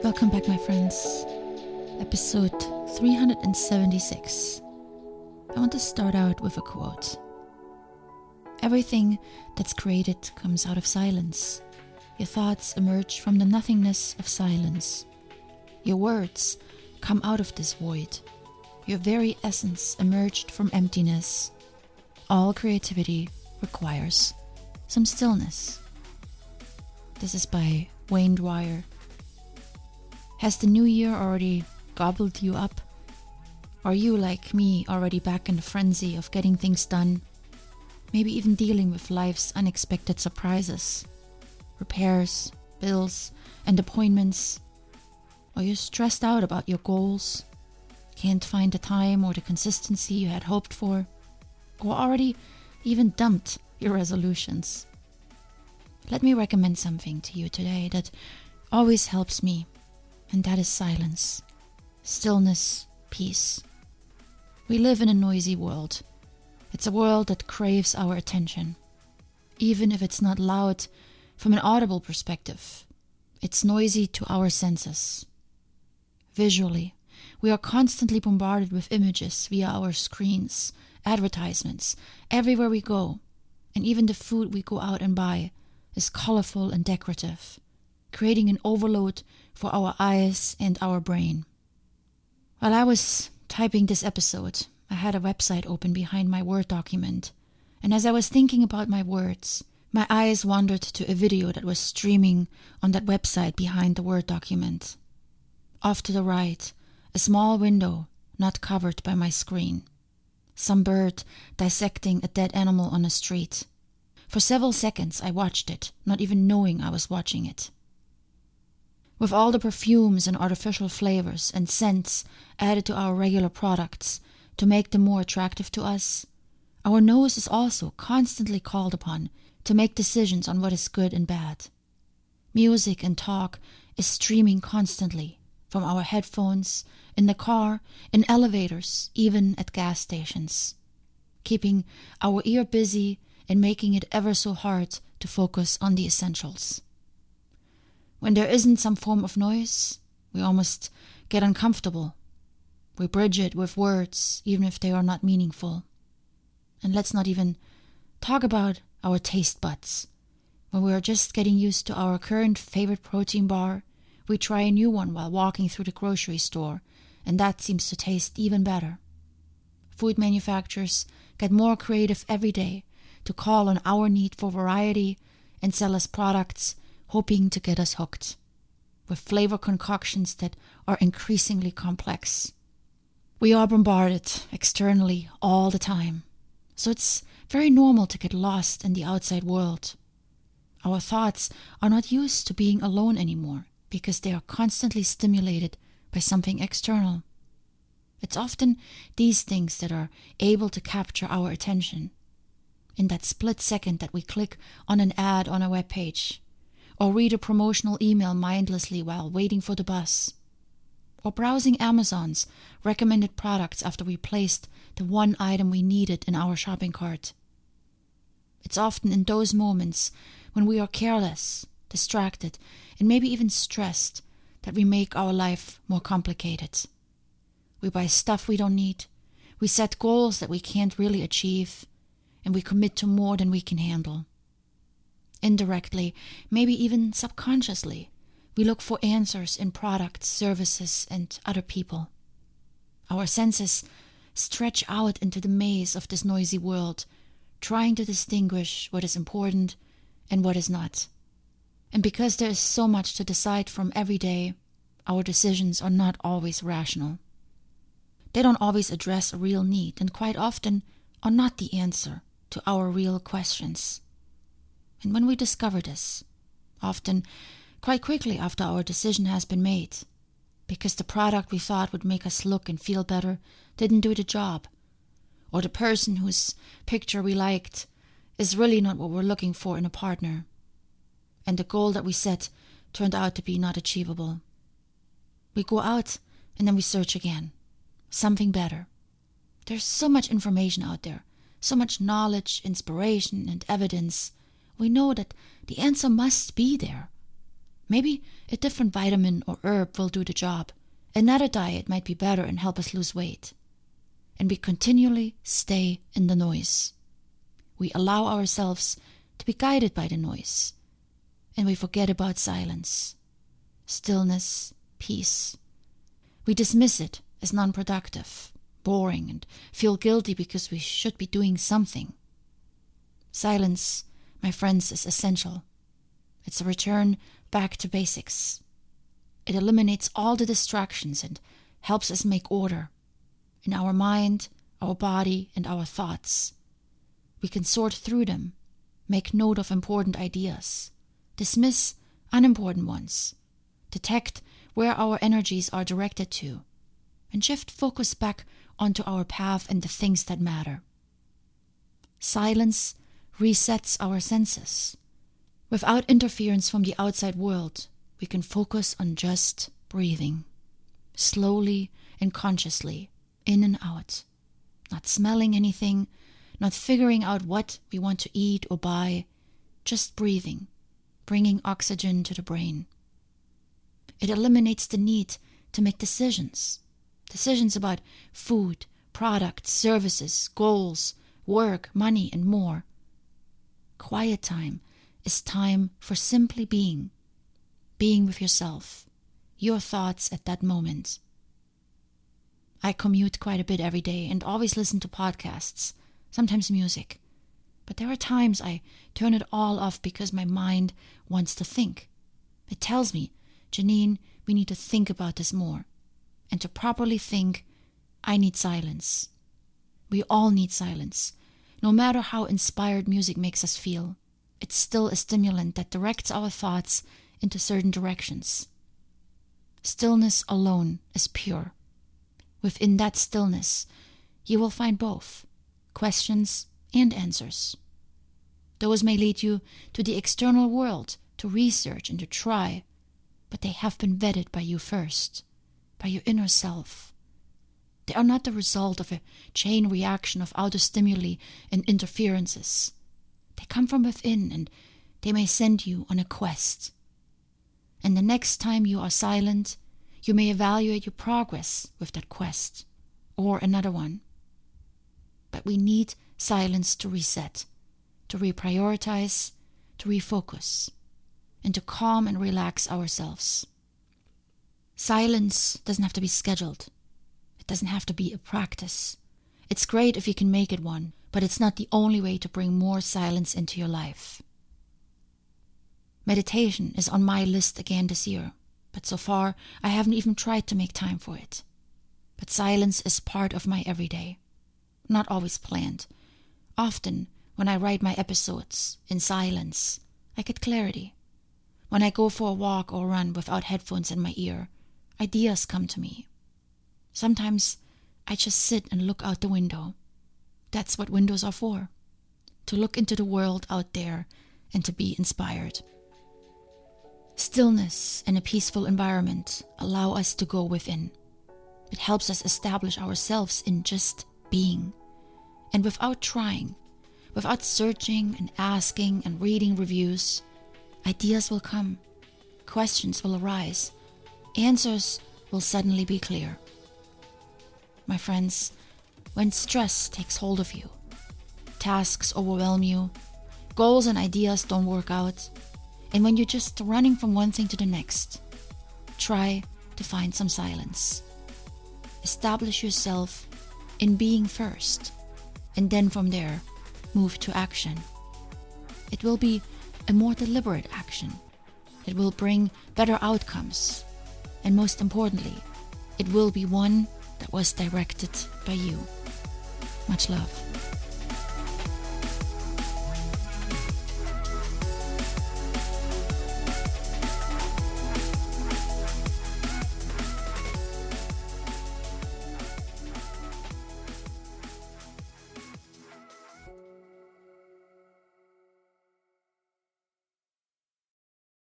Welcome back, my friends. Episode 376. I want to start out with a quote. Everything that's created comes out of silence. Your thoughts emerge from the nothingness of silence. Your words come out of this void. Your very essence emerged from emptiness. All creativity requires some stillness. This is by Wayne Dwyer. Has the new year already gobbled you up? Are you, like me, already back in the frenzy of getting things done? Maybe even dealing with life's unexpected surprises, repairs, bills, and appointments? Are you stressed out about your goals? Can't find the time or the consistency you had hoped for? Or already even dumped your resolutions? Let me recommend something to you today that always helps me, and that is silence, stillness, peace. We live in a noisy world. It's a world that craves our attention. Even if it's not loud from an audible perspective, it's noisy to our senses. Visually, we are constantly bombarded with images via our screens, advertisements, everywhere we go, and even the food we go out and buy is colorful and decorative, creating an overload for our eyes and our brain. While I was typing this episode, I had a website open behind my Word document, and as I was thinking about my words, my eyes wandered to a video that was streaming on that website behind the Word document. Off to the right, a small window not covered by my screen. Some bird dissecting a dead animal on a street. For several seconds I watched it, not even knowing I was watching it. With all the perfumes and artificial flavors and scents added to our regular products to make them more attractive to us, our nose is also constantly called upon to make decisions on what is good and bad. Music and talk is streaming constantly from our headphones, in the car, in elevators, even at gas stations, keeping our ear busy and making it ever so hard to focus on the essentials. When there isn't some form of noise, we almost get uncomfortable. We bridge it with words, even if they are not meaningful. And let's not even talk about our taste buds. When we are just getting used to our current favorite protein bar, we try a new one while walking through the grocery store, and that seems to taste even better. Food manufacturers get more creative every day to call on our need for variety and sell us products hoping to get us hooked, with flavor concoctions that are increasingly complex. We are bombarded externally all the time, so it's very normal to get lost in the outside world. Our thoughts are not used to being alone anymore because they are constantly stimulated by something external. It's often these things that are able to capture our attention. In that split second that we click on an ad on a web page, or read a promotional email mindlessly while waiting for the bus, or browsing Amazon's recommended products after we placed the one item we needed in our shopping cart. It's often in those moments when we are careless, distracted, and maybe even stressed that we make our life more complicated. We buy stuff we don't need, we set goals that we can't really achieve, and we commit to more than we can handle. Indirectly, maybe even subconsciously, we look for answers in products, services, and other people. Our senses stretch out into the maze of this noisy world, trying to distinguish what is important and what is not. And because there is so much to decide from every day, our decisions are not always rational. They don't always address a real need, and quite often are not the answer to our real questions. And when we discover this, often quite quickly after our decision has been made, because the product we thought would make us look and feel better didn't do the job, or the person whose picture we liked is really not what we're looking for in a partner, and the goal that we set turned out to be not achievable. We go out and then we search again. Something better. There's so much information out there, so much knowledge, inspiration, and evidence. We know that the answer must be there. Maybe a different vitamin or herb will do the job. Another diet might be better and help us lose weight. And we continually stay in the noise. We allow ourselves to be guided by the noise. And we forget about silence, stillness, peace. We dismiss it as non-productive, boring, and feel guilty because we should be doing something. Silence, my friends, is essential. It's a return back to basics. It eliminates all the distractions and helps us make order in our mind, our body, and our thoughts. We can sort through them, make note of important ideas, dismiss unimportant ones, detect where our energies are directed to, and shift focus back onto our path and the things that matter. Silence resets our senses. Without interference from the outside world, we can focus on just breathing, slowly and consciously, in and out, not smelling anything, not figuring out what we want to eat or buy, just breathing, bringing oxygen to the brain. It eliminates the need to make decisions about food, products, services, goals, work, money, and more. Quiet time is time for simply being with yourself, your thoughts at that moment. I commute quite a bit every day and always listen to podcasts, sometimes music. But there are times I turn it all off because my mind wants to think. It tells me, Janine, we need to think about this more. And to properly think, I need silence. We all need silence. No matter how inspired music makes us feel, it's still a stimulant that directs our thoughts into certain directions. Stillness alone is pure. Within that stillness, you will find both questions and answers. Those may lead you to the external world to research and to try, but they have been vetted by you first, by your inner self. They are not the result of a chain reaction of outer stimuli and interferences. They come from within, and they may send you on a quest. And the next time you are silent, you may evaluate your progress with that quest, or another one. But we need silence to reset, to reprioritize, to refocus, and to calm and relax ourselves. Silence doesn't have to be scheduled. It doesn't have to be a practice. It's great if you can make it one, but it's not the only way to bring more silence into your life. Meditation is on my list again this year, but so far I haven't even tried to make time for it. But silence is part of my everyday, not always planned. Often, when I write my episodes in silence, I get clarity. When I go for a walk or run without headphones in my ear, ideas come to me. Sometimes I just sit and look out the window. That's what windows are for, to look into the world out there and to be inspired. Stillness and a peaceful environment allow us to go within. It helps us establish ourselves in just being. And without trying, without searching and asking and reading reviews, ideas will come, questions will arise, answers will suddenly be clear. My friends, when stress takes hold of you, tasks overwhelm you, goals and ideas don't work out, and when you're just running from one thing to the next, try to find some silence. Establish yourself in being first, and then from there, move to action. It will be a more deliberate action. It will bring better outcomes. And most importantly, it will be one that was directed by you. Much love.